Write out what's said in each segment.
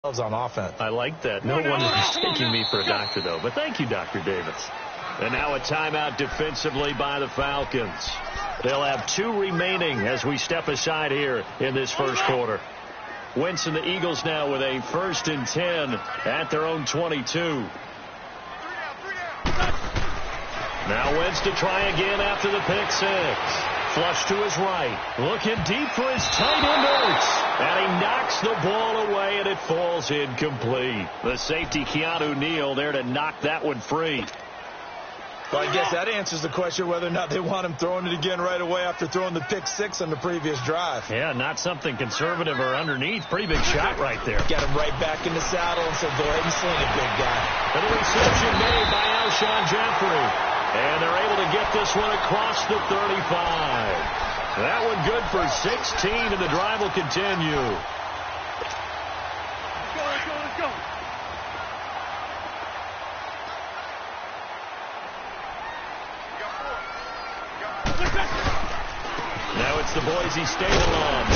on offense. I like that. No one is mistaking me for a doctor, though. But thank you, Dr. Davis. And now a timeout defensively by the Falcons. They'll have 2 remaining as we step aside here in this first quarter. Wentz and the Eagles now with a 1st and 10 at their own 22. Now Wentz to try again after the pick 6. Flush to his right. Looking deep for his tight end Ertz. And he knocks the ball away, and it falls incomplete. The safety, Keanu Neal, there to knock that one free. Well, I guess that answers the question whether or not they want him throwing it again right away after throwing the pick 6 on the previous drive. Yeah, not something conservative or underneath. Pretty big shot right there. Got him right back in the saddle and said, go ahead and sling it, big guy. And the reception made by Alshon Jeffrey. And they're able to get this one across the 35. That one good for 16, and the drive will continue. Let's go. Now it's the Boise State alum,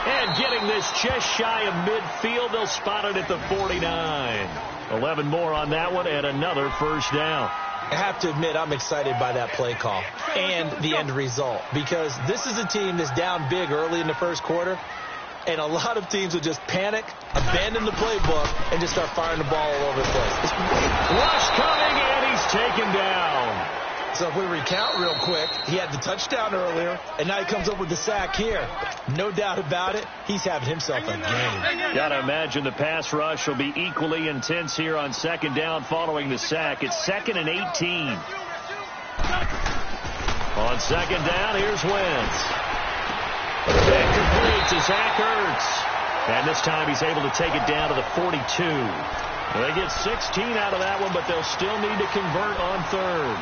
and getting this just shy of midfield. They'll spot it at the 49. 11 more on that one, and another first down. I have to admit, I'm excited by that play call and the end result, because this is a team that's down big early in the first quarter, and a lot of teams will just panic, abandon the playbook, and just start firing the ball all over the place. Rush coming, and he's taken down. So if we recount real quick, he had the touchdown earlier, and now he comes up with the sack here. No doubt about it, he's having himself a game. Got to imagine the pass rush will be equally intense here on 2nd down following the sack. It's 2nd and 18. On 2nd down, here's Wentz. And complete to Zach Ertz. And this time he's able to take it down to the 42. They get 16 out of that one, but they'll still need to convert on 3rd.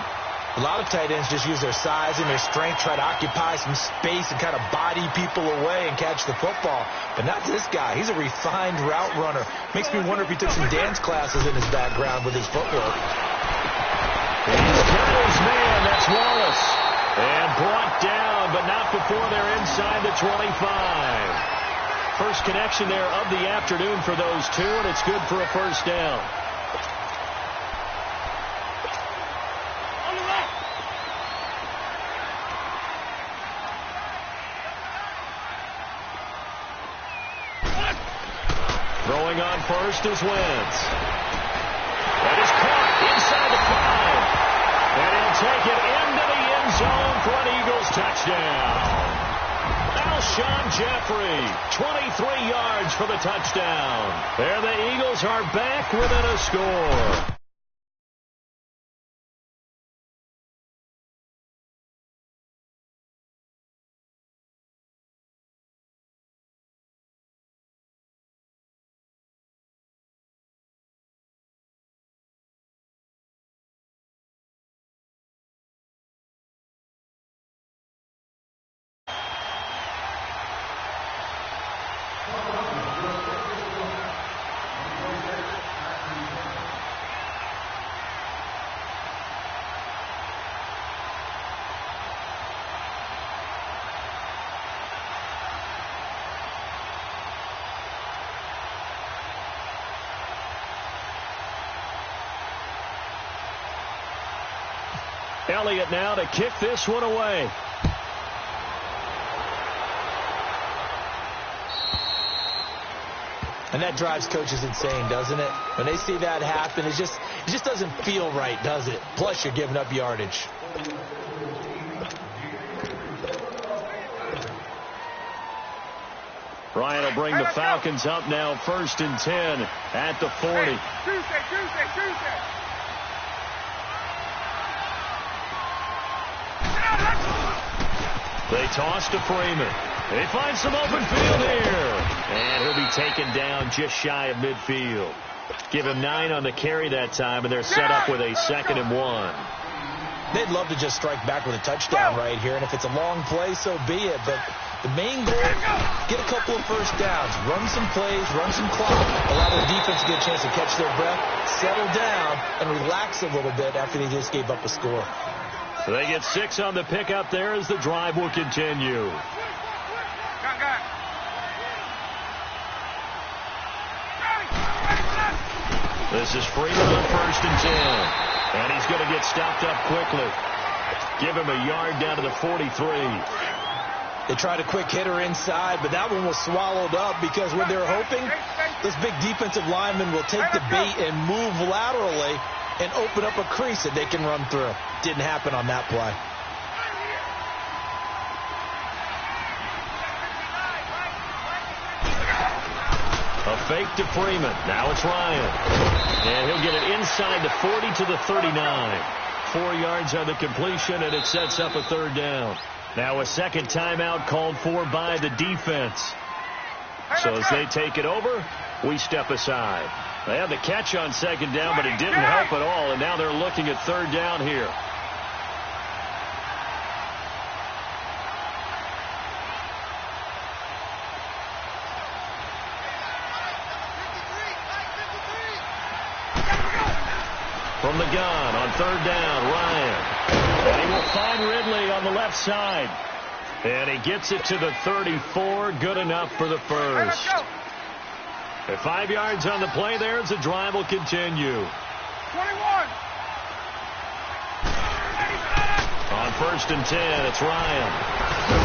A lot of tight ends just use their size and their strength, try to occupy some space and kind of body people away and catch the football. But not this guy. He's a refined route runner. Makes me wonder if he took some dance classes in his background with his footwork. He's got his man. That's Wallace. And brought down, but not before they're inside the 25. First connection there of the afternoon for those 2, and it's good for a first down. Throwing on first is Wentz. That is caught inside the 5. And he'll take it into the end zone for an Eagles touchdown. Alshon Jeffrey, 23 yards for the touchdown. There the Eagles are back within a score. Elliott now to kick this one away. And that drives coaches insane, doesn't it? When they see that happen, it just doesn't feel right, does it? Plus, you're giving up yardage. Ryan will bring the Falcons up now 1st and 10 at the 40. Tuesday. They toss to Freeman. They find some open field here. And he'll be taken down just shy of midfield. Give him 9 on the carry that time, and they're set up with a 2nd and 1. They'd love to just strike back with a touchdown right here, and if it's a long play, so be it. But the main goal, get a couple of first downs, run some plays, run some clock, allow the defense to get a chance to catch their breath, settle down, and relax a little bit after they just gave up a score. So they get 6 on the pickup there as the drive will continue. This is Freeman on 1st and 10. And he's going to get stopped up quickly. Give him a yard down to the 43. They tried a quick hitter inside, but that one was swallowed up because when they're hoping, this big defensive lineman will take the bait and move laterally and open up a crease that they can run through. Didn't happen on that play. A fake to Freeman. Now it's Ryan. And he'll get it inside the 40 to the 39. 4 yards on the completion, and it sets up a 3rd down. Now a second timeout called for by the defense. So as they take it over, we step aside. They had the catch on 2nd down, but it didn't help at all, and now they're looking at 3rd down here. From the gun on 3rd down, Ryan. And he will find Ridley on the left side. And he gets it to the 34. Good enough for the first. At 5 yards on the play there as the drive will continue. 21. On 1st and 10, it's Ryan.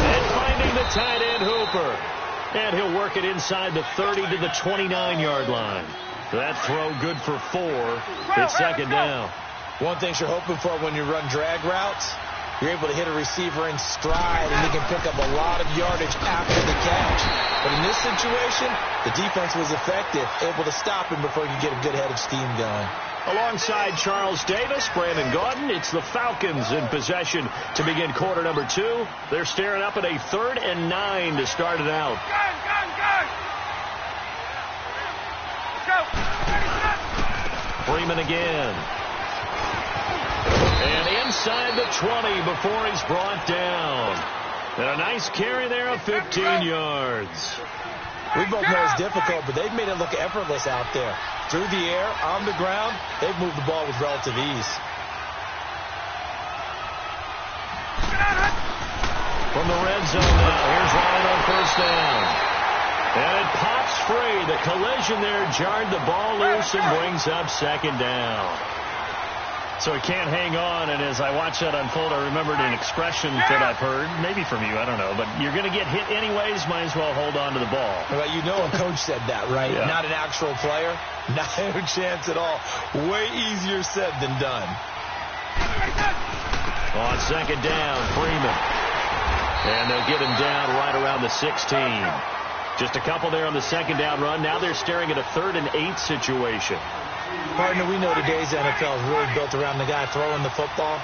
And finding the tight end, Hooper. And he'll work it inside the 30 to the 29-yard line. That throw good for 4. It's 2nd down. One thing you're hoping for when you run drag routes, you're able to hit a receiver in stride, and he can pick up a lot of yardage after the catch. But in this situation, the defense was effective, able to stop him before he could get a good head of steam going. Alongside Charles Davis, Brandon Gaudin, it's the Falcons in possession to begin quarter number 2. They're staring up at a 3rd and 9 to start it out. Freeman again. And inside the 20 before he's brought down. And a nice carry there of 15 yards. We both know it's difficult, but they've made it look effortless out there. Through the air, on the ground, they've moved the ball with relative ease. From the red zone now, here's Ryan on 1st down. And it pops free. The collision there jarred the ball loose and brings up 2nd down. So he can't hang on, and as I watched that unfold, I remembered an expression that I've heard, maybe from you, I don't know, but you're going to get hit anyways, might as well hold on to the ball. Well, you know a coach said that, right? Yeah. Not an actual player. Not a chance at all. Way easier said than done. On 2nd down, Freeman. And they'll get him down right around the 16. Just a couple there on the 2nd down run. Now they're staring at a 3rd and 8 situation. Partner, we know today's NFL is really built around the guy throwing the football.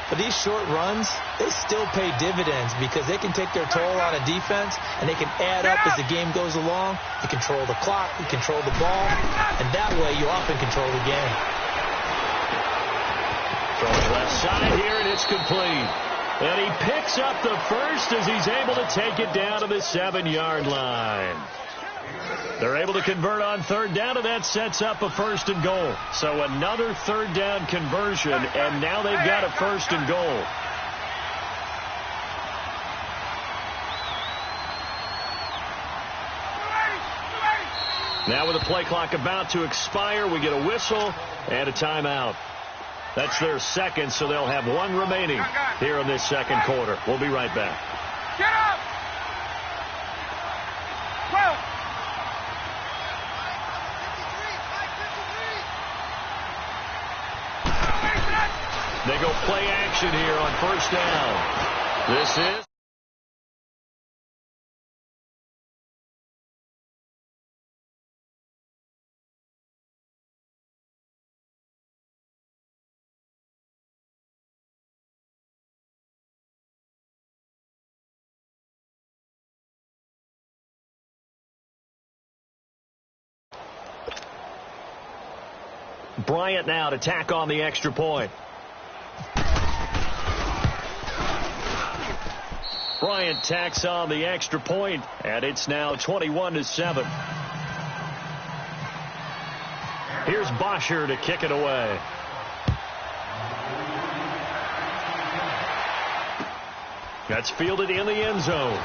But these short runs, they still pay dividends because they can take their toll on a defense, and they can add up as the game goes along. You control the clock, you control the ball, and that way you often control the game. From the left side here, and it's complete. And he picks up the first as he's able to take it down to the 7-yard line. They're able to convert on 3rd down, and that sets up a 1st and goal. So another 3rd down conversion, and now they've got a 1st and goal. Now with the play clock about to expire, we get a whistle and a timeout. That's their 2nd, so they'll have 1 remaining here in this 2nd quarter. We'll be right back. Get up! 12. They go play action here on 1st down. This is Bryant now to tack on the extra point. Bryant tacks on the extra point, and it's now 21-7. Here's Bosher to kick it away. That's fielded in the end zone.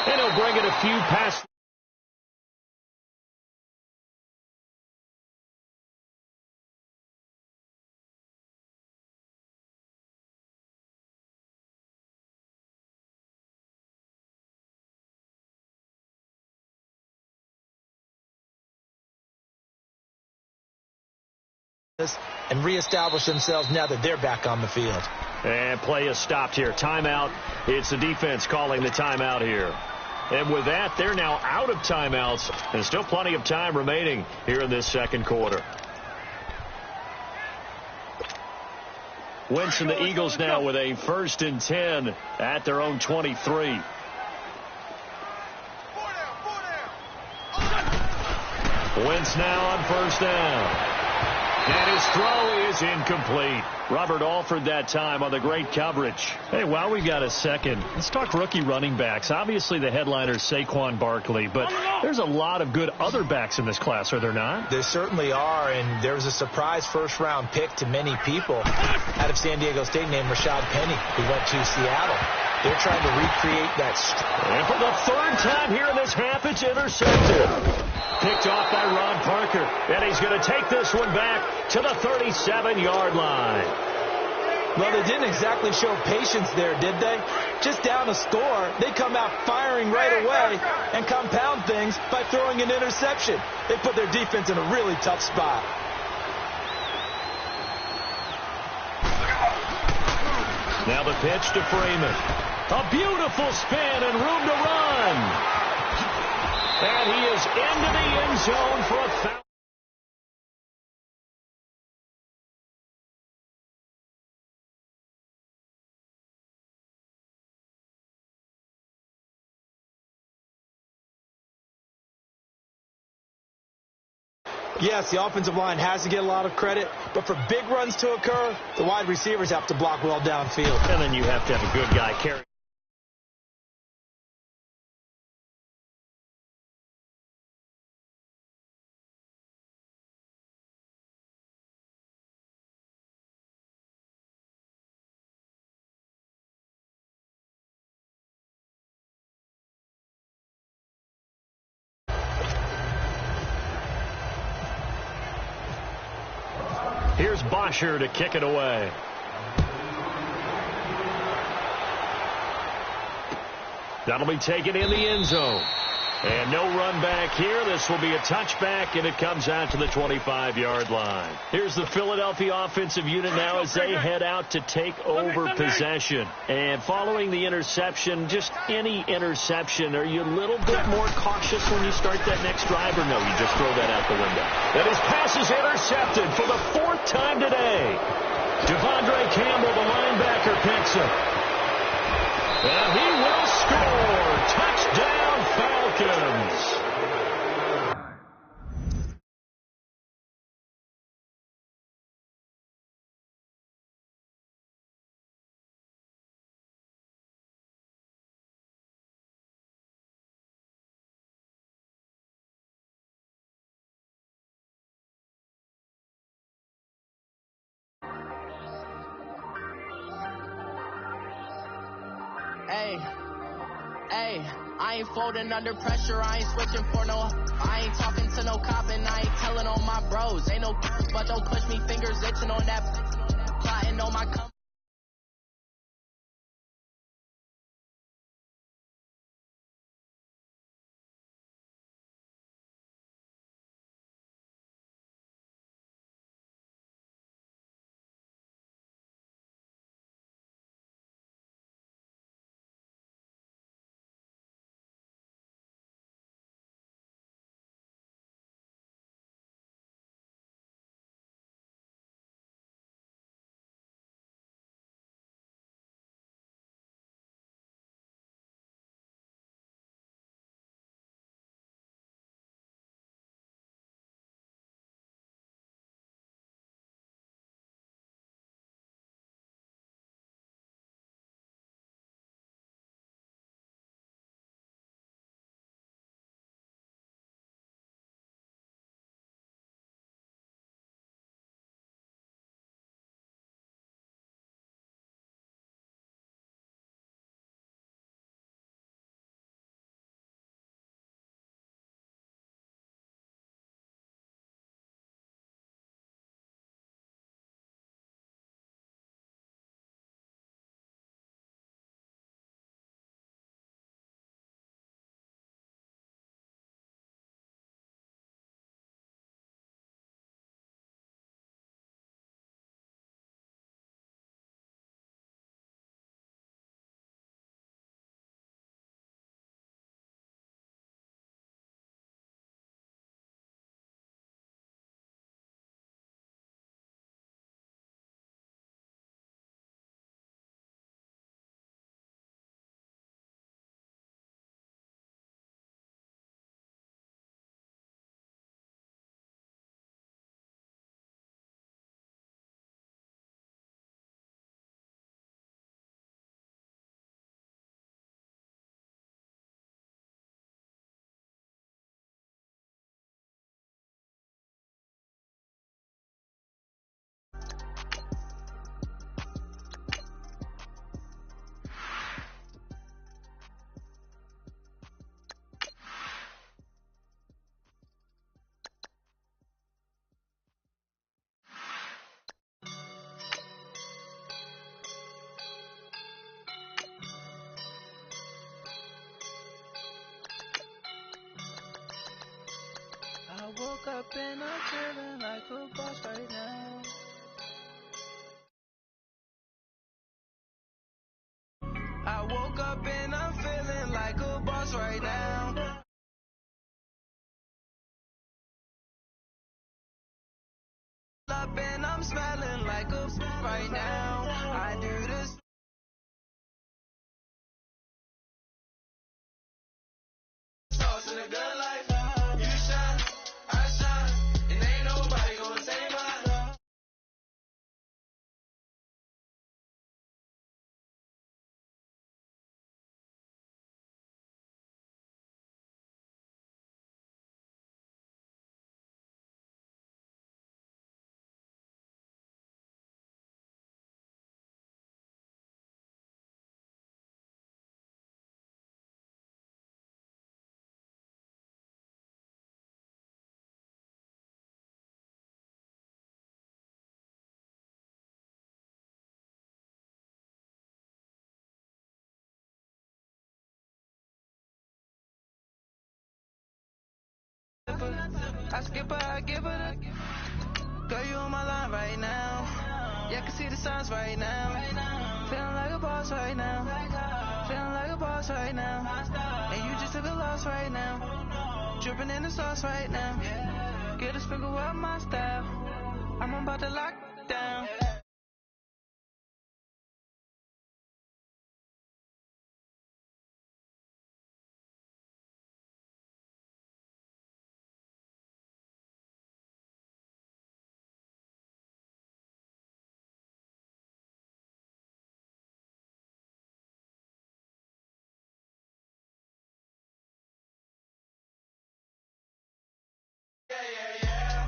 And he'll bring it a few past and reestablish themselves now that they're back on the field. And play is stopped here. Timeout. It's the defense calling the timeout here. And with that, they're now out of timeouts. And still plenty of time remaining here in this second quarter. Wentz and the Eagles now with a 1st and 10 at their own 23. Wentz now on 1st down. And his throw is incomplete. Robert Alford that time on the great coverage. Hey, while we got a second, let's talk rookie running backs. Obviously, the headliner is Saquon Barkley, but there's a lot of good other backs in this class, are there not? There certainly are, and there was a surprise first-round pick to many people out of San Diego State named Rashad Penny, who went to Seattle. They're trying to recreate that. And for the 3rd time here in this half, it's intercepted. Picked off by Ron Parker. And he's going to take this one back to the 37-yard line. Well, they didn't exactly show patience there, did they? Just down a score, they come out firing right away and compound things by throwing an interception. They put their defense in a really tough spot. Now the pitch to Freeman. A beautiful spin and room to run. And he is into the end zone for a foul. Yes, the offensive line has to get a lot of credit, but for big runs to occur, the wide receivers have to block well downfield. And then you have to have a good guy carry. Here's Bosher to kick it away. That'll be taken in the end zone. And no run back here. This will be a touchback, and it comes out to the 25-yard line. Here's the Philadelphia offensive unit now as they head out to take over possession. And following the interception, just any interception, are you a little bit more cautious when you start that next drive, or no, you just throw that out the window? And his pass is intercepted for the 4th time today. Devondre Campbell, the linebacker, picks it. And he will score. Touchdown, Falcons. Hey, I ain't folding under pressure, I ain't switching for no, I ain't talking to no cop and I ain't telling on my bros, ain't no but don't push me, fingers itching on that, plotting on my woke up and I'm feeling like a boss right now. I woke up and I'm feeling like a boss right now. Up and I'm smelling like a right now. I do this. Sauce in a good life. You shine, I shine, and ain't nobody gonna take mine. I skip her, I give her the. Girl, you on my line right now. Yeah, I can see the signs right now. Feeling like a boss right now. Feeling like a boss right now. And you just took a loss right now. Dripping in the sauce right now. Get a sprinkle up my style. I'm about to lock down.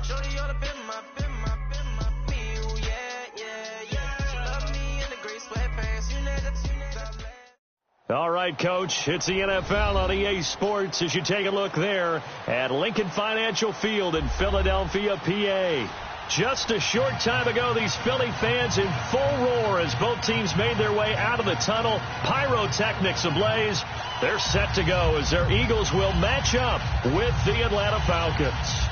Shorty all up in my feel, yeah. She love me in the gray sweatpants. You niggas. All right, Coach, it's the NFL on EA Sports as you take a look there at Lincoln Financial Field in Philadelphia, PA. Just a short time ago, these Philly fans in full roar as both teams made their way out of the tunnel. Pyrotechnics ablaze. They're set to go as their Eagles will match up with the Atlanta Falcons.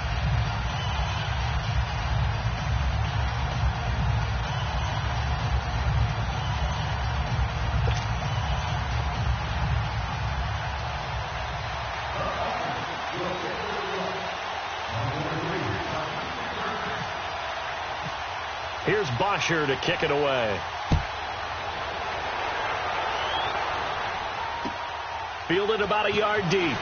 Here's Bosher to kick it away. Fielded about a yard deep.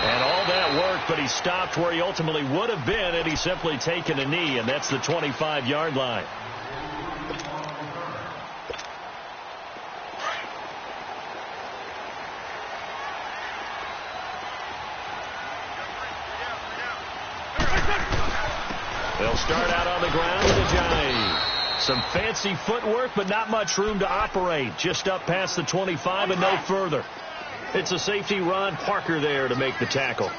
And all that work, but he stopped where he ultimately would have been had he simply taken a knee, and that's the 25-yard line. They'll start out on the ground with a jive. Some fancy footwork, but not much room to operate. Just up past the 25 and no further. It's a safety, Ron Parker, there to make the tackle.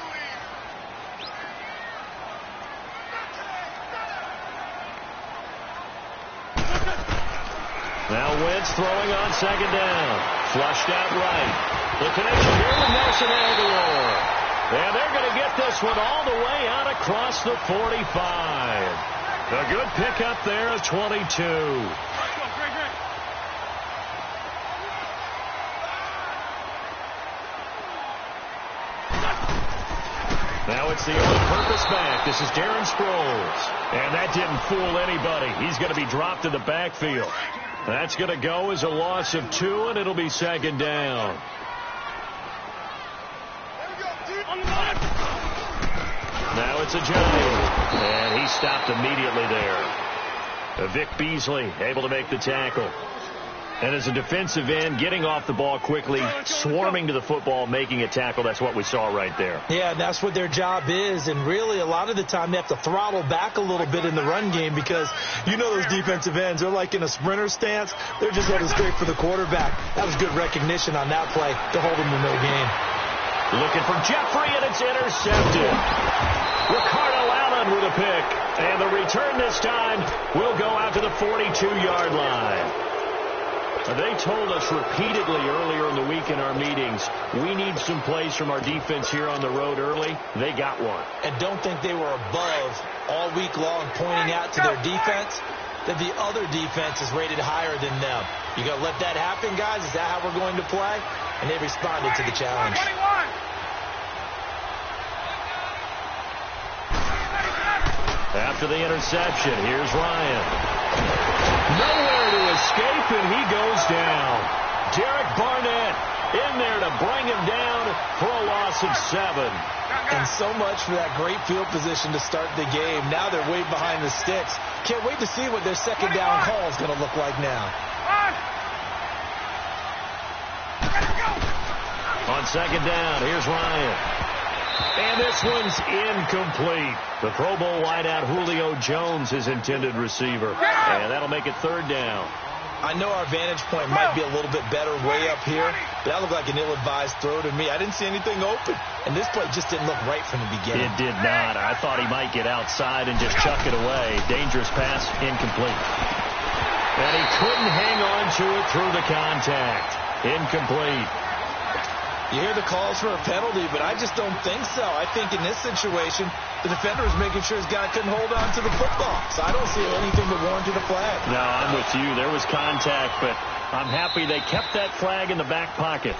Now Wentz throwing on second down. Flushed out right. The connection here with Nelson Aguilar. And they're going to get this one all the way out across the 45. A good pickup there of 22. Now it's the all-purpose back. This is Darren Sproles. And that didn't fool anybody. He's going to be dropped in the backfield. That's going to go as a loss of 2, and it'll be second down. Now it's a Giant, and he stopped immediately there. Vic Beasley able to make the tackle. And as a defensive end, getting off the ball quickly, swarming to the football, making a tackle, that's what we saw right there. Yeah, that's what their job is, and really a lot of the time they have to throttle back a little bit in the run game because you know those defensive ends, they're like in a sprinter stance. They're just headed straight for the quarterback. That was good recognition on that play to hold them to no gain. Looking for Jeffrey, and it's intercepted. Ricardo Allen with a pick. And the return this time will go out to the 42-yard line. They told us repeatedly earlier in the week in our meetings, we need some plays from our defense here on the road early. They got one. And don't think they were above all week long pointing out to their defense that the other defense is rated higher than them. You going to let that happen, guys? Is that how we're going to play? And they responded to the challenge. After the interception, here's Ryan. Nowhere to escape, and he goes down. Derek Barnett in there to bring him down for a loss of 7. And so much for that great field position to start the game. Now they're way behind the sticks. Can't wait to see what their second down call is going to look like now. On second down, here's Ryan. And this one's incomplete. The Pro Bowl wideout Julio Jones, his intended receiver. And that'll make it third down. I know our vantage point might be a little bit better way up here, but that looked like an ill-advised throw to me. I didn't see anything open, and this play just didn't look right from the beginning. It did not. I thought he might get outside and just chuck it away. Dangerous pass, incomplete. And he couldn't hang on to it through the contact. Incomplete. You hear the calls for a penalty, but I just don't think so. I think in this situation, the defender was making sure his guy couldn't hold on to the football. So I don't see anything that warranted a flag. No, I'm with you. There was contact, but I'm happy they kept that flag in the back pocket.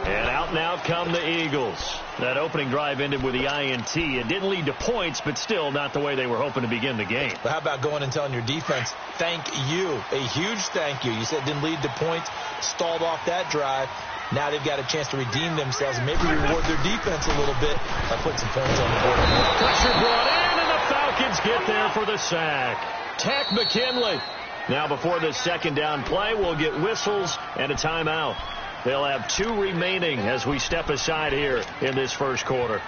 And out come the Eagles. That opening drive ended with the INT. It didn't lead to points, but still not the way they were hoping to begin the game. But how about going and telling your defense, thank you, a huge thank you. You said it didn't lead to points, stalled off that drive. Now they've got a chance to redeem themselves and maybe reward their defense a little bit by putting some points on the board. Pressure brought in, and the Falcons get there for the sack. Tack McKinley. Now before this second down play, we'll get whistles and a timeout. They'll have 2 remaining as we step aside here in this first quarter.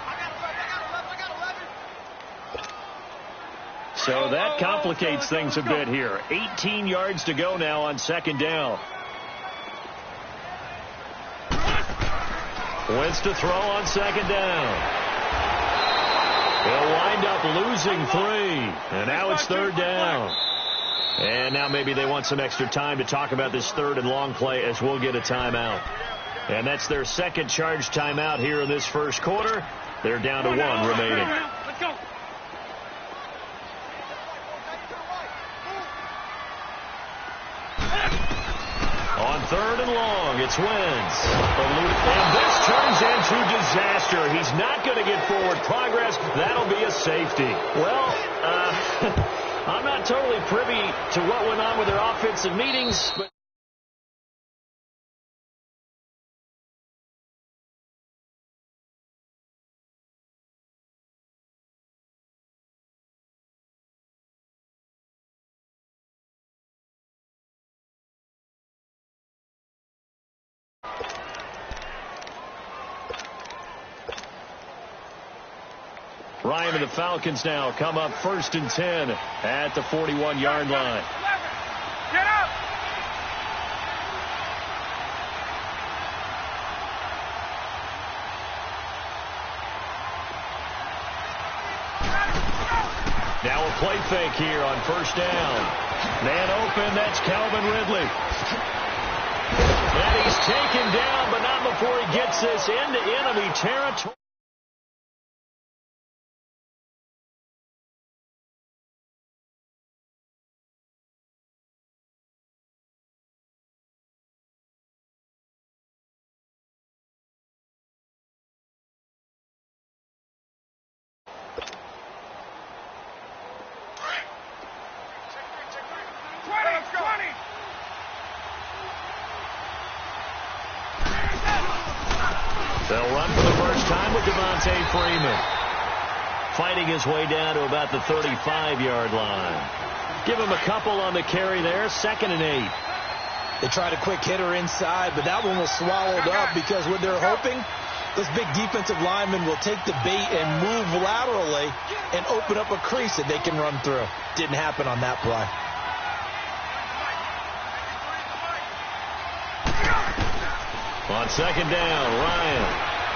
So that complicates things a bit here. 18 yards to go now on second down. Wentz to throw on second down. They'll wind up losing 3. And now it's third down. And now maybe they want some extra time to talk about this third and long play as we'll get a timeout. And that's their second charge timeout here in this first quarter. They're down to 1 remaining. Let's go. On third and long, it's Wentz. And this turns into disaster. He's not going to get forward progress. That'll be a safety. Well, I'm not totally privy to what went on with their offensive meetings, but Ryan and the Falcons now come up 1st and 10 at the 41-yard line. Get up! Now a play fake here on first down. Man open, that's Calvin Ridley. And he's taken down, but not before he gets this into enemy territory. They'll run for the first time with Devontae Freeman. Fighting his way down to about the 35-yard line. Give him a couple on the carry there. 2nd and 8. They tried a quick hitter inside, but that one was swallowed up because what they're hoping, this big defensive lineman will take the bait and move laterally and open up a crease that they can run through. Didn't happen on that play. On second down, Ryan.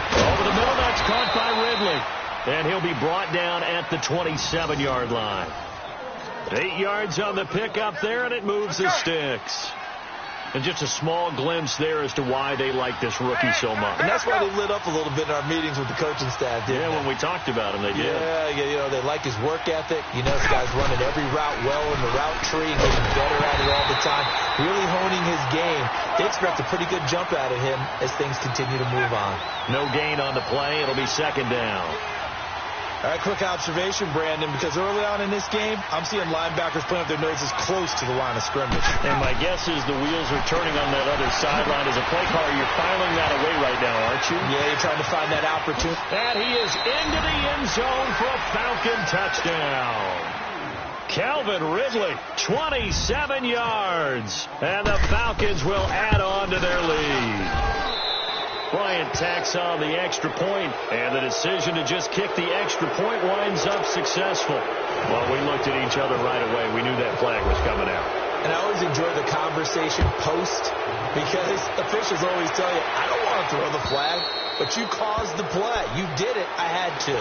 Over the middle, that's caught by Ridley. And he'll be brought down at the 27-yard line. 8 yards on the pickup there, and it moves the sticks. And just a small glimpse there as to why they like this rookie so much. And that's why they lit up a little bit in our meetings with the coaching staff, didn't they? When we talked about him, they did. Yeah, they like his work ethic. This guy's running every route well in the route tree and getting better at it all the time, really honing his game. They expect a pretty good jump out of him as things continue to move on. No gain on the play. It'll be second down. All right, quick observation, Brandon, because early on in this game, I'm seeing linebackers playing with their noses close to the line of scrimmage. And my guess is the wheels are turning on that other sideline. As a play caller, you're filing that away right now, aren't you? Yeah, you're trying to find that opportunity. And he is into the end zone for a Falcon touchdown. Calvin Ridley, 27 yards. And the Falcons will add on to their lead. Bryant tacks on the extra point, and the decision to just kick the extra point winds up successful. Well, we looked at each other right away. We knew that flag was coming out. And I always enjoy the conversation post, because officials always tell you, I don't want to throw the flag, but you caused the play. You did it. I had to.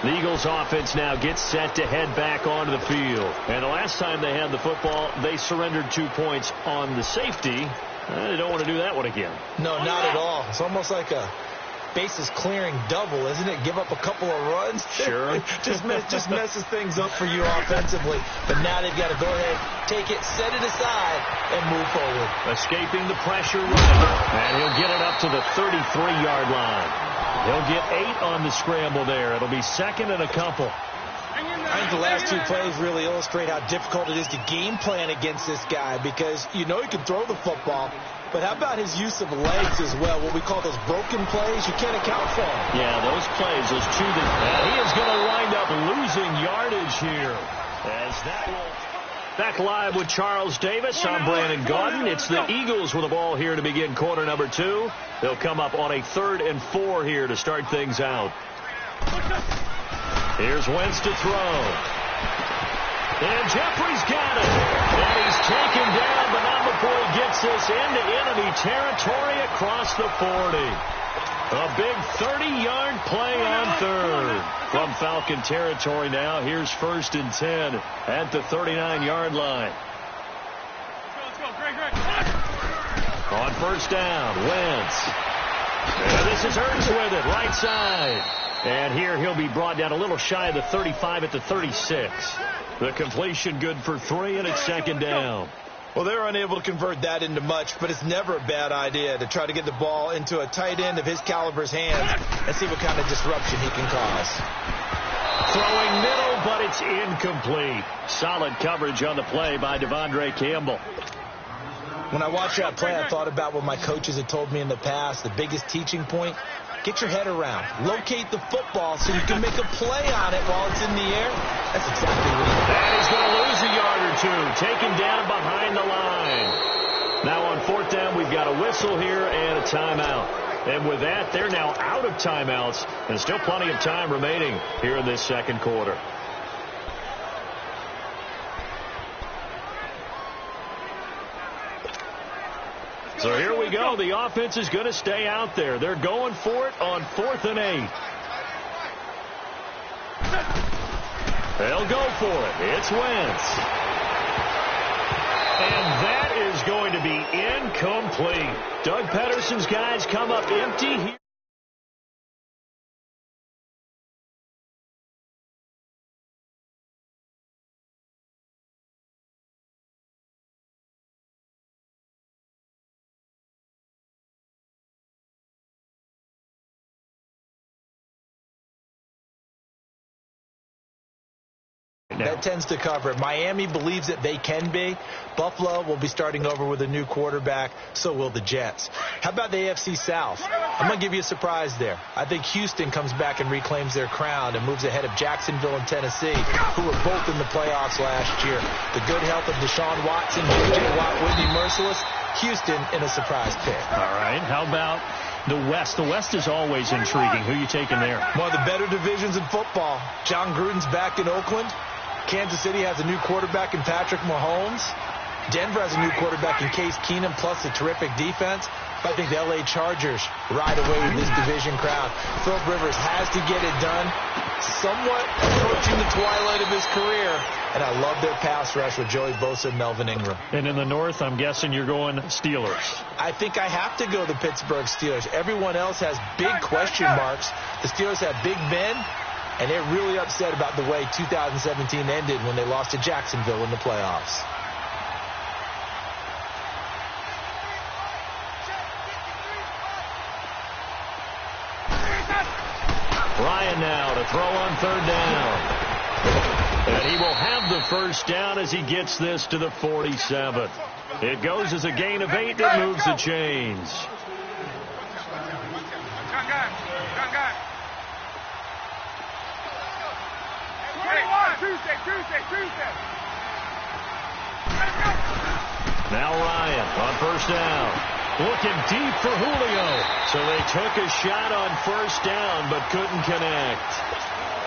The Eagles offense now gets set to head back onto the field. And the last time they had the football, they surrendered 2 points on the safety. They don't want to do that one again. No, not at all. It's almost like a bases clearing double, isn't it? Give up a couple of runs. Sure. just messes things up for you offensively. But now they've got to go ahead, take it, set it aside, and move forward. Escaping the pressure right. And he'll get it up to the 33-yard line. He'll get 8 on the scramble there. It'll be second and a couple. I think the last 2 plays really illustrate how difficult it is to game plan against this guy, because you know he can throw the football, but how about his use of legs as well? What we call those broken plays, you can't account for them. Yeah, those plays, those 2 that he is going to wind up losing yardage here. As that will... Back live with Charles Davis. I'm Brandon Gaudin. It's the Eagles with the ball here to begin quarter number 2. They'll come up on a 3rd and 4 here to start things out. Here's Wentz to throw. And Jeffrey's got it. And he's taken down, but not before he gets this into enemy territory across the 40. A big 30-yard play on 3rd. From Falcon territory now, here's 1st and 10 at the 39-yard line. Let's go, Greg. On 1st down, Wentz. And this is Ertz with it, right side. And here he'll be brought down a little shy of the 35 at the 36. The completion good for 3, and it's second down. Well, they're unable to convert that into much, but it's never a bad idea to try to get the ball into a tight end of his caliber's hands and see what kind of disruption he can cause. Throwing middle, but it's incomplete. Solid coverage on the play by Devondre Campbell. When I watched that play, I thought about what my coaches had told me in the past. The biggest teaching point, get your head around. Locate the football so you can make a play on it while it's in the air. That's exactly what he did. And he's going to lose a yard or 2. Taken down behind the line. Now on 4th down, we've got a whistle here and a timeout. And with that, they're now out of timeouts. And still plenty of time remaining here in this second quarter. So here we go. The offense is going to stay out there. They're going for it on 4th and 8. They'll go for it. It's Wentz. And that is going to be incomplete. Doug Pedersen's guys come up empty here. That tends to cover it. Miami believes that they can be. Buffalo will be starting over with a new quarterback. So will the Jets. How about the AFC South? I'm going to give you a surprise there. I think Houston comes back and reclaims their crown and moves ahead of Jacksonville and Tennessee, who were both in the playoffs last year. The good health of Deshaun Watson, J.J. Watt, Whitney Merciless. Houston in a surprise pick. All right. How about the West? The West is always intriguing. Who are you taking there? One of the better divisions in football. John Gruden's back in Oakland. Kansas City has a new quarterback in Patrick Mahomes. Denver has a new quarterback in Case Keenum, plus a terrific defense. But I think the L.A. Chargers ride away with this division crown. Philip Rivers has to get it done. somewhat approaching the twilight of his career. And I love their pass rush with Joey Bosa and Melvin Ingram. And in the North, I'm guessing you're going Steelers. I think I have to go the Pittsburgh Steelers. Everyone else has big question marks. The Steelers have Big Ben, and they're really upset about the way 2017 ended when they lost to Jacksonville in the playoffs. Ryan now to throw on third down. And he will have the first down as he gets this to the 47. It goes as a gain of 8 that moves the chains. Now Ryan on first down. Looking deep for Julio. So they took a shot on first down but couldn't connect.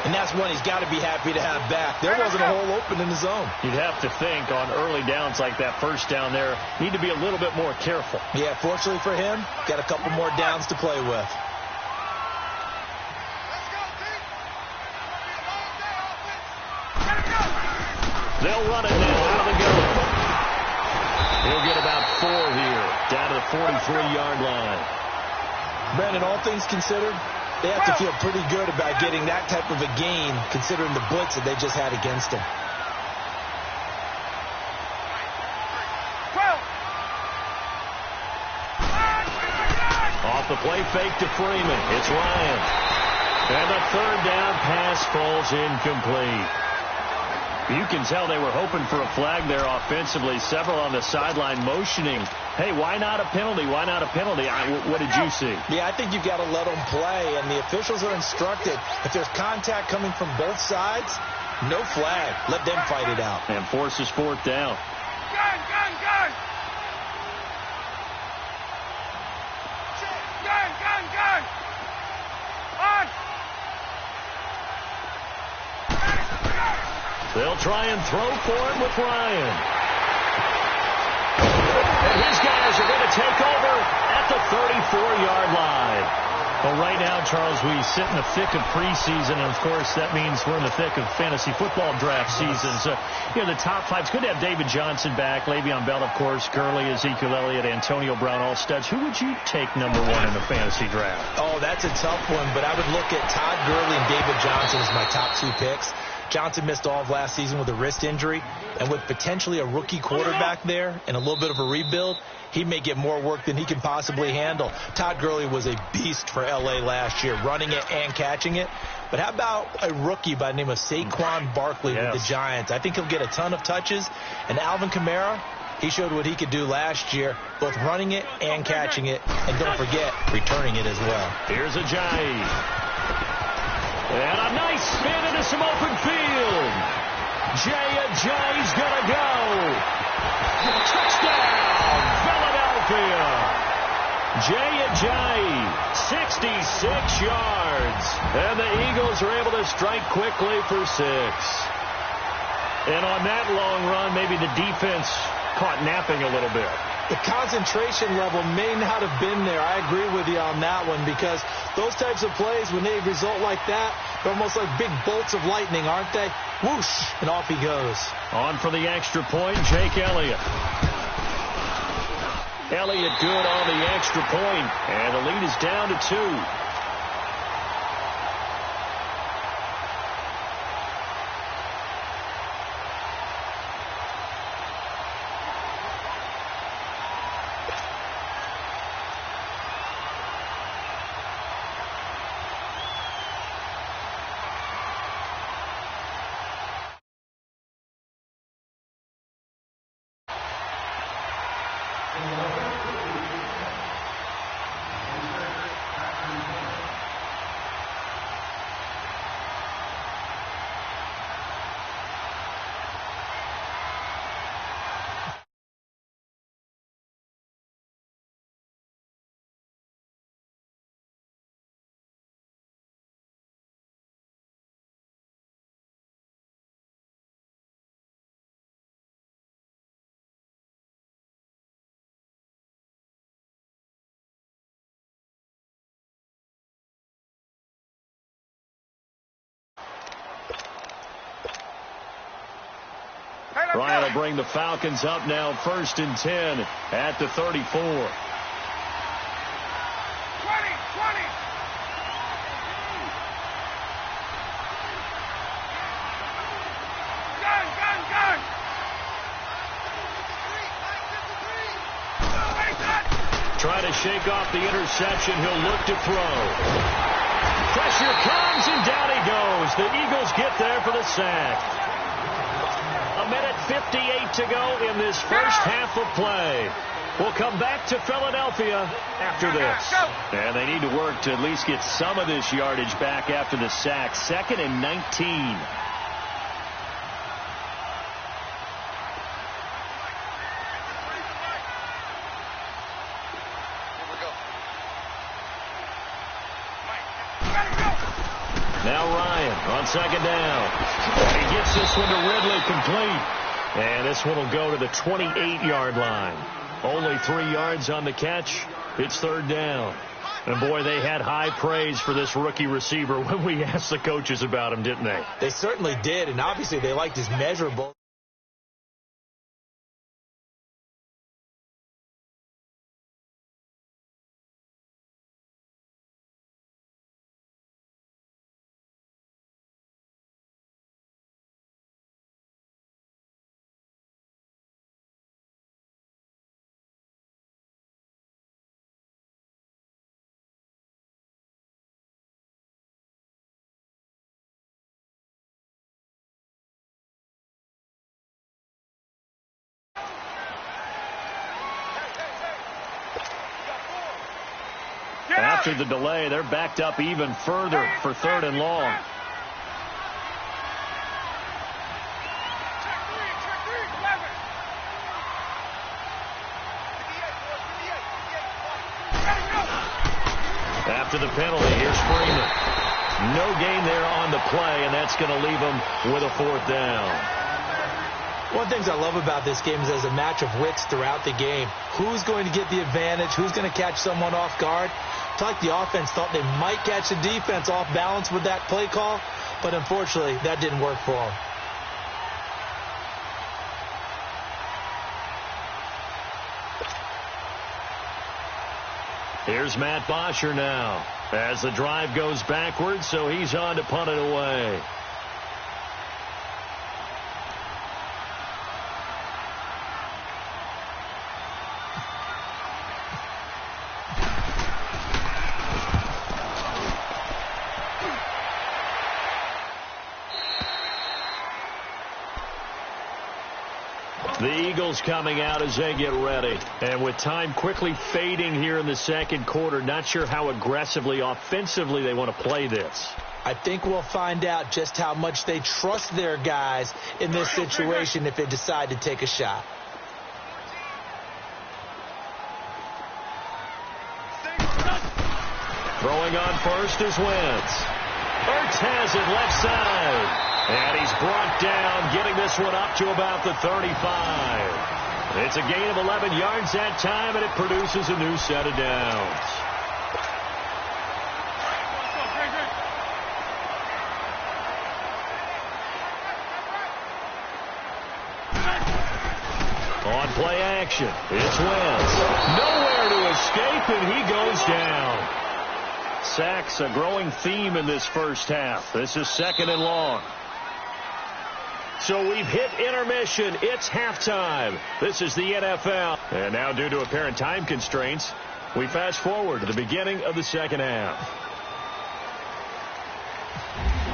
And that's one he's got to be happy to have back. There wasn't a hole open in the zone. You'd have to think on early downs like that first down there, need to be a little bit more careful. Yeah, fortunately for him, got a couple more downs to play with. They'll run it now out of the gun. He'll get about 4 here, down to the 43-yard line. Brandon, all things considered, they have to feel pretty good about getting that type of a gain, considering the blitz that they just had against them. Off the play fake to Freeman. It's Ryan. And the third down pass falls incomplete. You can tell they were hoping for a flag there offensively. Several on the sideline motioning. Hey, why not a penalty? Why not a penalty? What did you see? Yeah, I think you've got to let them play, and the officials are instructed. If there's contact coming from both sides, no flag. Let them fight it out. And forces fourth down. Gun! Gun! On! They'll try and throw for it with Ryan. And his guys are going to take over at the 34-yard line. Well, right now, Charles, we sit in the thick of preseason, and, of course, that means we're in the thick of fantasy football draft season. So, the top 5. It's good to have David Johnson back, Le'Veon Bell, of course, Gurley, Ezekiel Elliott, Antonio Brown, all studs. Who would you take #1 in the fantasy draft? Oh, that's a tough one, but I would look at Todd Gurley and David Johnson as my top 2 picks. Johnson missed all of last season with a wrist injury, and with potentially a rookie quarterback there and a little bit of a rebuild, he may get more work than he can possibly handle. Todd Gurley was a beast for L.A. last year, running it and catching it. But how about a rookie by the name of Saquon Barkley with the Giants? I think he'll get a ton of touches. And Alvin Kamara, he showed what he could do last year, both running it and catching it. And don't forget, returning it as well. Here's Ajayi. And a nice spin into some open field. Ajayi's going to go. Touchdown, Philadelphia. Ajayi, 66 yards. And the Eagles are able to strike quickly for 6. And on that long run, maybe the defense caught napping a little bit. The concentration level may not have been there. I agree with you on that one, because those types of plays, when they result like that, they're almost like big bolts of lightning, aren't they? Whoosh, and off he goes. On for the extra point, Jake Elliott. Elliott good on the extra point, and the lead is down to 2. Ryan will bring the Falcons up now 1st and 10 at the 34. 20. Gun. Trying to shake off the interception. He'll look to throw. Pressure comes, and down he goes. The Eagles get there for the sack. 1:58 to go in this first half of play. We'll come back to Philadelphia after this. And they need to work to at least get some of this yardage back after the sack. 2nd and 19. Now Ryan on 2nd down. And he gets this one to Ridley complete. And this one will go to the 28-yard line. Only 3 yards on the catch. It's 3rd down. And, boy, they had high praise for this rookie receiver when we asked the coaches about him, didn't they? They certainly did, and obviously they liked his measurables. After the delay, they're backed up even further for 3rd and long. After the penalty, here's Freeman. No gain there on the play, and that's going to leave them with a 4th down. One of the things I love about this game is there's a match of wits throughout the game. Who's going to get the advantage? Who's going to catch someone off guard? It's like the offense thought they might catch the defense off balance with that play call, but unfortunately, that didn't work for them. Here's Matt Bosher now as the drive goes backwards, so he's on to punt it away. The Eagles coming out as they get ready. And with time quickly fading here in the 2nd quarter, not sure how aggressively, offensively they want to play this. I think we'll find out just how much they trust their guys in this situation if they decide to take a shot. Throwing on first is Wentz. Ertz has it left side. And he's brought down, getting this one up to about the 35. It's a gain of 11 yards that time, and it produces a new set of downs. On play action, it's Wentz. Nowhere to escape, and he goes down. Sacks a growing theme in this first half. This is 2nd and long. So we've hit intermission. It's halftime. This is the NFL. And now, due to apparent time constraints, we fast forward to the beginning of the 2nd half.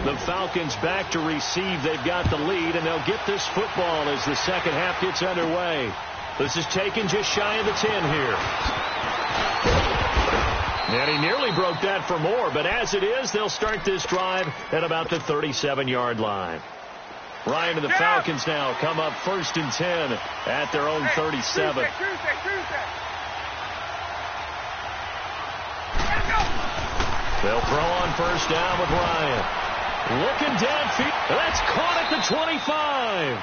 The Falcons back to receive. They've got the lead, and they'll get this football as the 2nd half gets underway. This is taken just shy of the 10 here. And he nearly broke that for more, but as it is, they'll start this drive at about the 37-yard line. Ryan and the Falcons now come up 1st and 10 at their own 37. They'll throw on 1st down with Ryan. Looking downfield. That's caught at the 25.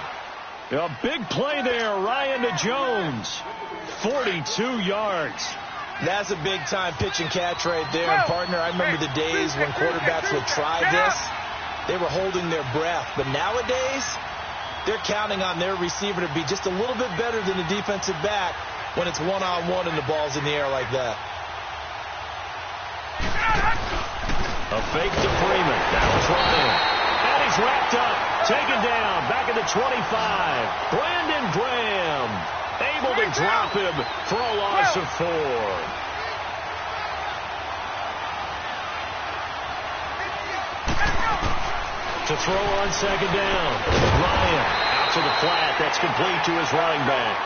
A big play there, Ryan to Jones. 42 yards. That's a big-time pitch and catch right there. And, partner, I remember the days when quarterbacks would try this. They were holding their breath. But nowadays, they're counting on their receiver to be just a little bit better than the defensive back when it's one-on-one and the ball's in the air like that. A fake to Freeman. That was Ryan. And he's wrapped up. Taken down. Back at the 25. Brandon Graham able to drop him for a loss of 4. To throw on second down. Ryan out to the flat. That's complete to his running back.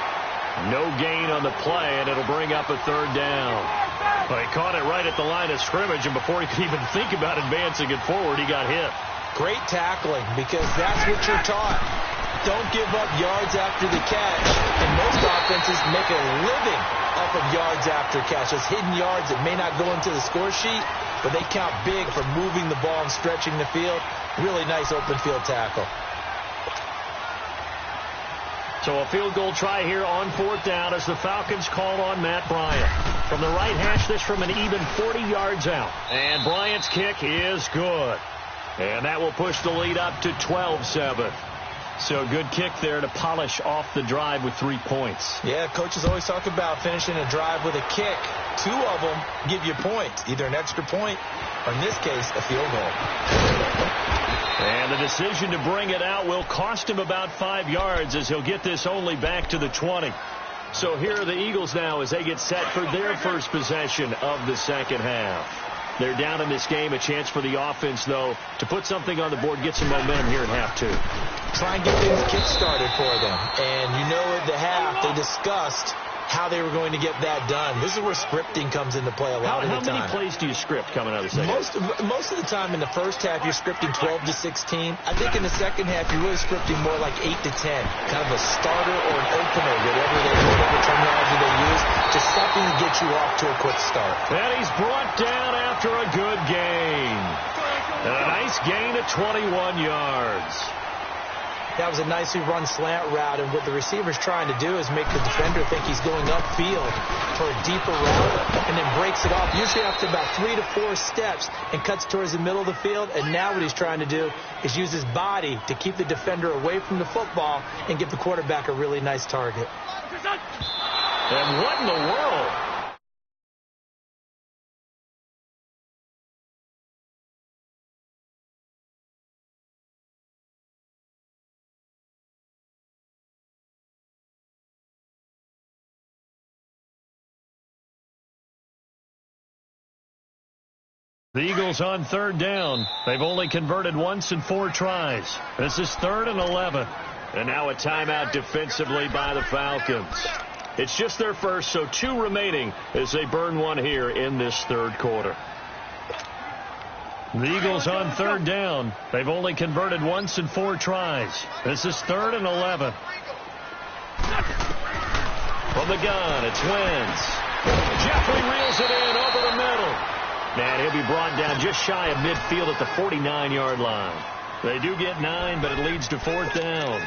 No gain on the play, and it'll bring up a third down. But he caught it right at the line of scrimmage, and before he could even think about advancing it forward, he got hit. Great tackling, because that's what you're taught. Don't give up yards after the catch. And most offenses make a living off of yards after catch. Those hidden yards that may not go into the score sheet, but they count big for moving the ball and stretching the field. Really nice open field tackle. So a field goal try here on fourth down as the Falcons call on Matt Bryant. From the right hash, this from an even 40 yards out. And Bryant's kick is good. And that will push the lead up to 12-7. So a good kick there to polish off the drive with 3 points. Yeah, coaches always talk about finishing a drive with a kick. 2 of them give you points, either an extra point or, in this case, a field goal. And the decision to bring it out will cost him about 5 yards as he'll get this only back to the 20. So here are the Eagles now as they get set for their first possession of the second half. They're down in this game. A chance for the offense, though, to put something on the board, get some momentum here in half 2. Try and get things kick-started for them. And you know at the half they discussed how they were going to get that done. This is where scripting comes into play a lot of the time. How many plays do you script coming out of the second half? Most of the time in the first half, you're scripting 12 to 16. I think in the second half, you're really scripting more like 8 to 10. Kind of a starter or an opener, whatever terminology they use. Just something to get you off to a quick start. And he's brought down after a good gain. And a nice gain of 21 yards. That was a nicely run slant route, and what the receiver's trying to do is make the defender think he's going upfield for a deeper route, and then breaks it off, usually after about 3 to 4 steps, and cuts towards the middle of the field. And now what he's trying to do is use his body to keep the defender away from the football and give the quarterback a really nice target. And what in the world? The Eagles on third down. They've only converted once in 4 tries. This is 3rd and 11. And now a timeout defensively by the Falcons. It's just their first, so 2 remaining as they burn one here in this third quarter. The Eagles on third down. They've only converted once in 4 tries. This is 3rd and 11. From the gun, it's Wentz. Jeffrey reels it in over the middle. And he'll be brought down just shy of midfield at the 49-yard line. They do get 9, but it leads to 4th down.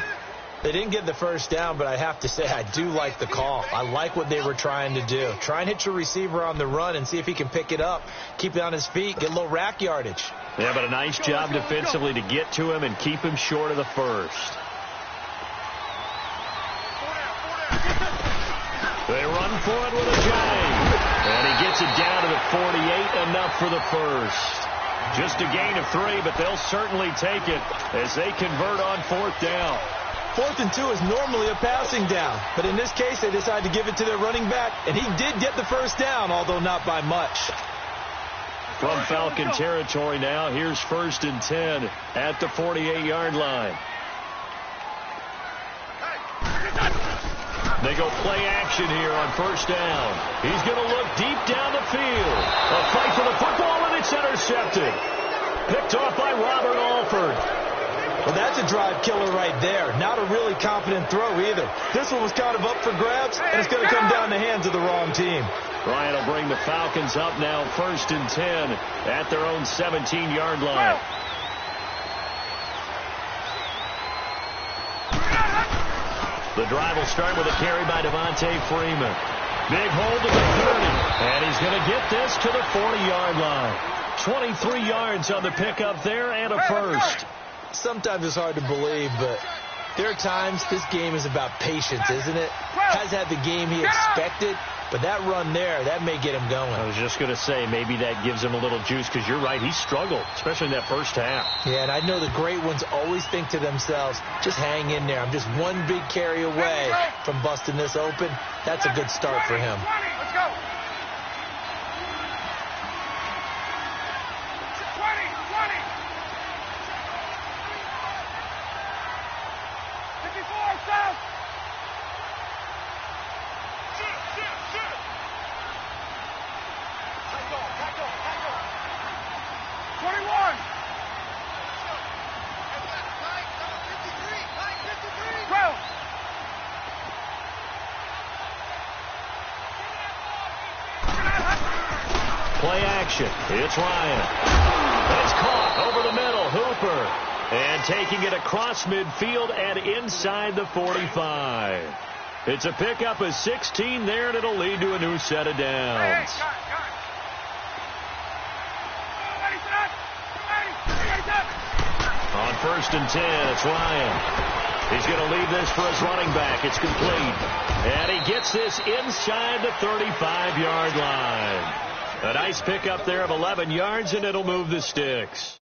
They didn't get the first down, but I have to say I do like the call. I like what they were trying to do. Try and hit your receiver on the run and see if he can pick it up, keep it on his feet, get a little rack yardage. Yeah, but a nice job defensively to get to him and keep him short of the first. They run for it with a jag. And he gets it down to the 48, enough for the first. Just a gain of 3, but they'll certainly take it as they convert on 4th down. 4th and 2 is normally a passing down, but in this case they decide to give it to their running back, and he did get the first down, although not by much. From Falcon territory now, here's 1st and 10 at the 48-yard line. They go play action here on 1st down. He's going to look deep down the field. A fight for the football, and it's intercepted. Picked off by Robert Alford. Well, that's a drive killer right there. Not a really confident throw either. This one was kind of up for grabs, and it's going to come down the hands of the wrong team. Ryan will bring the Falcons up now 1st and 10 at their own 17-yard line. The drive will start with a carry by Devontae Freeman. Big hold to the 30. And he's going to get this to the 40-yard line. 23 yards on the pickup there and a first. Sometimes it's hard to believe, but There are times this game is about patience, isn't it? Has had the game he expected, but that run there, that may get him going. I was just going to say, maybe that gives him a little juice, because you're right, he struggled, especially in that first half. Yeah, and I know the great ones always think to themselves, just hang in there. I'm just one big carry away from busting this open. That's a good start for him. Let's go. 20. 54, south. Shoot. Back on. 21. 12. Play action. It's Ryan. And it's caught over the middle. Hooper. And taking it across midfield and inside the 45. It's a pickup of 16 there, and it'll lead to a new set of downs. On 1st and 10, it's Ryan. He's going to leave this for his running back. It's complete. And he gets this inside the 35-yard line. A nice pickup there of 11 yards, and it'll move the sticks.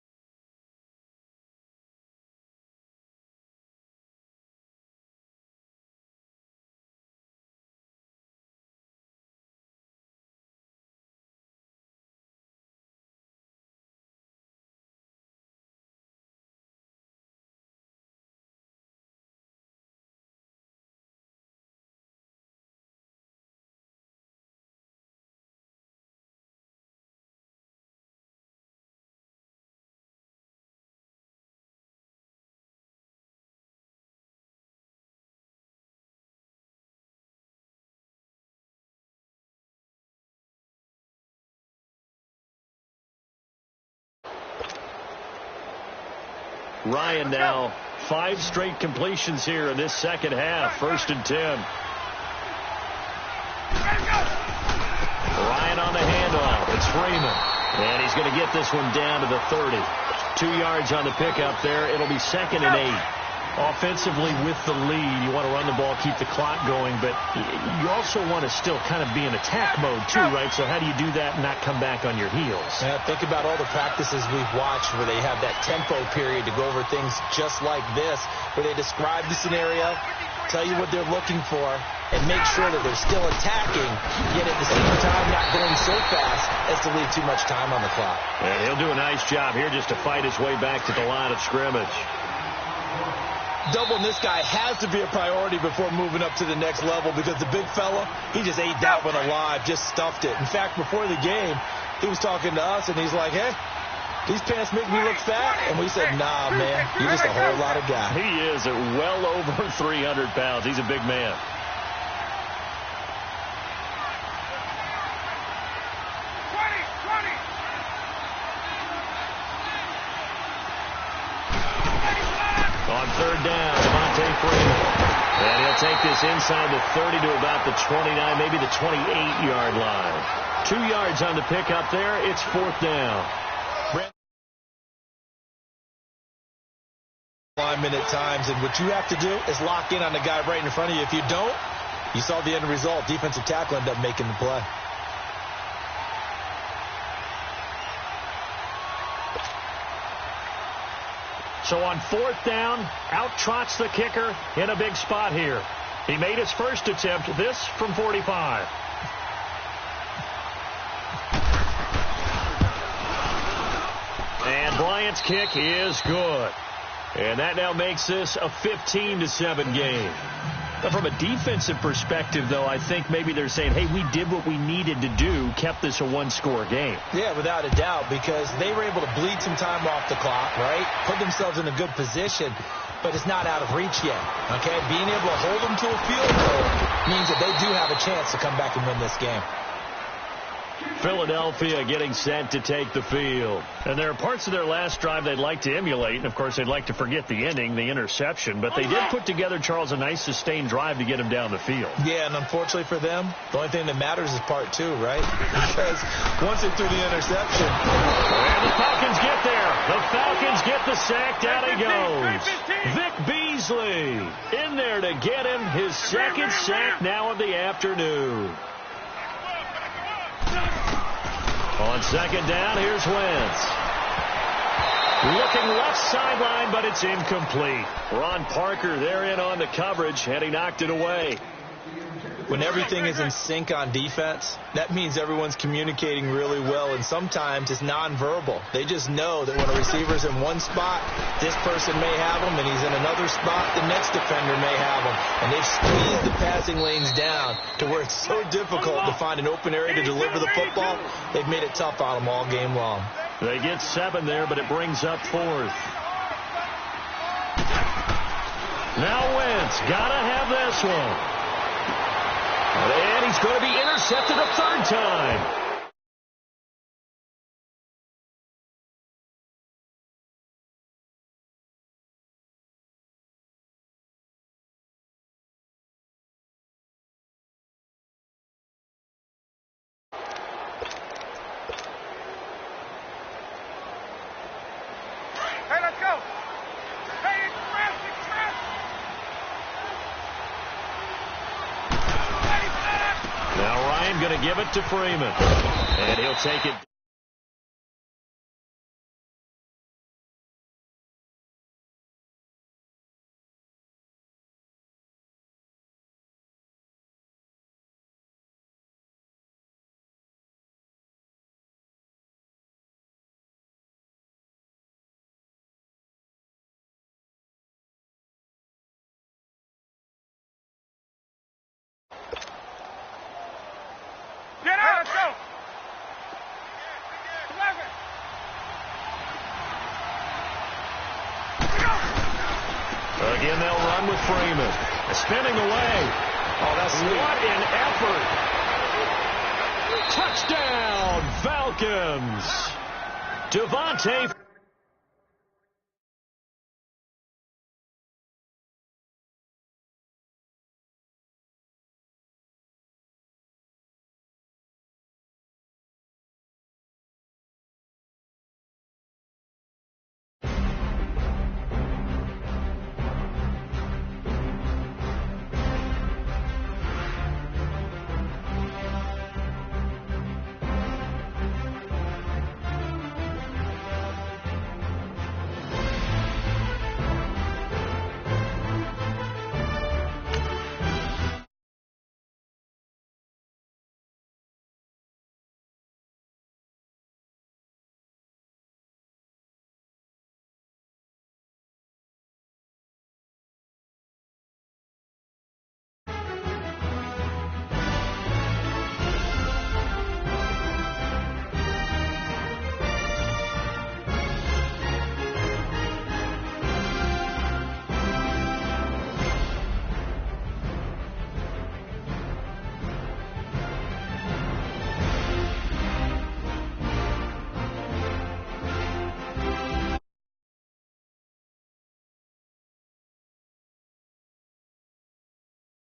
Ryan now 5 straight completions here in this second half. 1st and 10. Ryan on the handoff. It's Freeman. And he's going to get this one down to the 30. 2 yards on the pickup there. It'll be 2nd and 8. Offensively with the lead, you want to run the ball, keep the clock going, but you also want to still kind of be in attack mode too, right? So how do you do that and not come back on your heels? Yeah, think about all the practices we've watched where they have that tempo period to go over things just like this, where they describe the scenario, tell you what they're looking for, and make sure that they're still attacking, yet at the same time not going so fast as to leave too much time on the clock. And he'll do a nice job here just to fight his way back to the line of scrimmage. Doubling this guy has to be a priority before moving up to the next level, because the big fella, he just ate that one alive, just stuffed it. In fact, before the game, he was talking to us, and he's like, hey, these pants make me look fat. And we said, nah, man, you're just a whole lot of guy. He is at well over 300 pounds. He's a big man. On 3rd down, Devontae Freeman. And he'll take this inside the 30 to about the 29, maybe the 28-yard line. 2 yards on the pickup there. It's 4th down. Lineman at times, and what you have to do is lock in on the guy right in front of you. If you don't, you saw the end result. Defensive tackle ended up making the play. So on 4th down, out trots the kicker in a big spot here. He made his first attempt, this from 45. And Bryant's kick is good. And that now makes this a 15-7 game. But from a defensive perspective, though, I think maybe they're saying, hey, we did what we needed to do, kept this a one-score game. Yeah, without a doubt, because they were able to bleed some time off the clock, right? Put themselves in a good position, but it's not out of reach yet, okay? Being able to hold them to a field goal means that they do have a chance to come back and win this game. Philadelphia getting set to take the field. And there are parts of their last drive they'd like to emulate. And, of course, they'd like to forget the ending, the interception. But they did put together, Charles, a nice sustained drive to get him down the field. Yeah, and unfortunately for them, the only thing that matters is part 2, right? Because once they threw the interception. And the Falcons get there. The Falcons get with the sack. Down he goes. Vic Beasley in there to get him his second sack now of the afternoon. On second down, here's Wentz. Looking left sideline, but it's incomplete. Ron Parker there in on the coverage, and he knocked it away. When everything is in sync on defense, that means everyone's communicating really well, and sometimes it's nonverbal. They just know that when a receiver's in one spot, this person may have him, and he's in another spot, the next defender may have him. And they've squeezed the passing lanes down to where it's so difficult to find an open area to deliver the football. They've made it tough on them all game long. They get 7 there, but it brings up 4th. Now Wentz, gotta have this one. And he's going to be intercepted a third time. Hey, let's go. Hey, express. Now Ryan going to give it to Freeman. And he'll take it. Get out. Let's go. 11. Again, they'll run with Freeman. Spinning away. Oh, that's sweet. What an effort. Touchdown, Falcons. Devontae